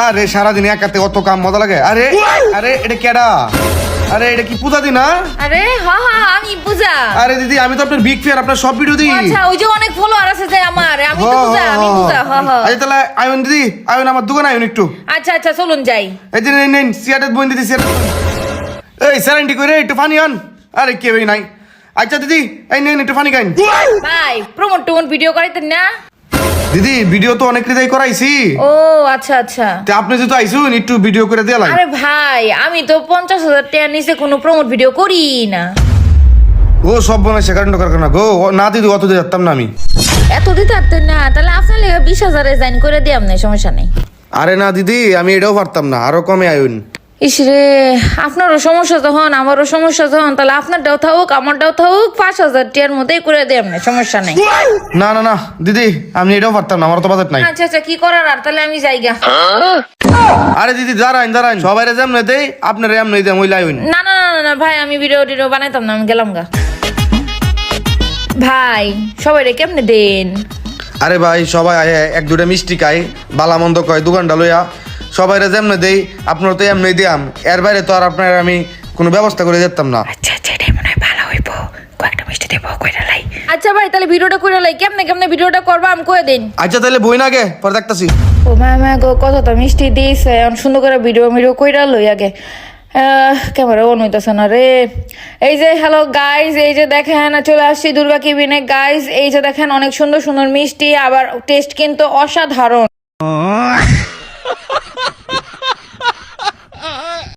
আরে সারাদিন একাতে অত কাম মজা লাগে। আরে আরে এটা কেডা? আরে এটা কি পূজা দি না? আরে হ্যাঁ হ্যাঁ আমি পূজা। আরে দিদি আমি তো আপনার বিগ ফ্যান, আপনার সব ভিডিও দিই। আচ্ছা ওই যে অনেক ফলোয়ার আছে যে আমার, আমি তো পূজা, আমি পূজা। হ্যাঁ হ্যাঁ আচ্ছা তাহলে আইন দিদি, আইন আমার দোকানে আইন একটু। আচ্ছা আচ্ছা চলুন যাই। এই যে নেন সিয়ারেট বইন দিদি সিয়ারেট। এই স্যারেন্টি করে একটু পানি আন। আরে কে ভাই নাই। আচ্ছা দিদি এই নেন একটু পানি খাইন। ভাই প্রমোট ভিডিও করাইতেন না? দিদি ভিডিও তো অনেক হৃদয় করাইছি। ও আচ্ছা আচ্ছা। তে আপনি যেহেতু আইসুন একটু ভিডিও করে দিয়ে লাই। আরে ভাই আমি তো 50,000 টাকা নিচে কোনো প্রমোট ভিডিও করি না। ও সব বনে সেকান্ড কারখানা গো, না দিদি অত দিয়ে যেতাম না আমি। এত দিতে পারতেন না? তাহলে আপনার লেগে 20,000 রিজাইন করে দিই, আপনার সমস্যা নেই। আরে না দিদি আমি এটাও পারতাম না, আরো কমে আইন। ইসরে আপনারও সমস্যা যখন আমারও সমস্যা যখন, তাহলে আপনারটাও থাকুক আমারটাও থাকুক, 5,000 টাকার মধ্যেই করে দিই, আপনার সমস্যা নেই। না না না দিদি আমি এটাও পারতাম না, আমার তো বাজেট নাই। আচ্ছা আচ্ছা কি করার আর, তাহলে আমি যাইগা। আরে দিদি দাঁড়াইন দাঁড়াইন, সবাই যেমন দেই আপনার এমনি দেন ওই লাইন। না না না না ভাই আমি ভিডিও টিডিও বানাইতাম না, আমি গেলাম গা। ভাই সবাই রে কেমনে দেন? আরে ভাই সবাই এক দুটা মিষ্টি খাই, বালা মন্দ কয় দোকানটা লইয়া সবাই যেমনি দেই আপনার তো এমনি দিয়াম, এর বাইরে তো আর আপনার আমি কোনো ব্যবস্থা করে দিতাম না। আচ্ছা আচ্ছা এটাই মনে হয় ভালো হইব, কয়েকটা মিষ্টি দেবো কইরা লাই। আচ্ছা ভাই তাহলে ভিডিওটা কইরা লাই, কেমনে কেমনে ভিডিওটা করবা আমি কই দিন। আচ্ছা তাহলে বই না আগে পরে দেখতাছি। ও মা গো কতটা মিষ্টি দিয়েছে, এখন সুন্দর করে ভিডিও কইরা লই আগে। ক্যামেরা অন হইতেছে না রে। এই যে হ্যালো গাইজ, এই যে দেখেন চলে আসছি দুর্গা কেবিনে গাইজ। এই যে দেখেন অনেক সুন্দর সুন্দর মিষ্টি, আবার টেস্ট কিন্তু অসাধারণ।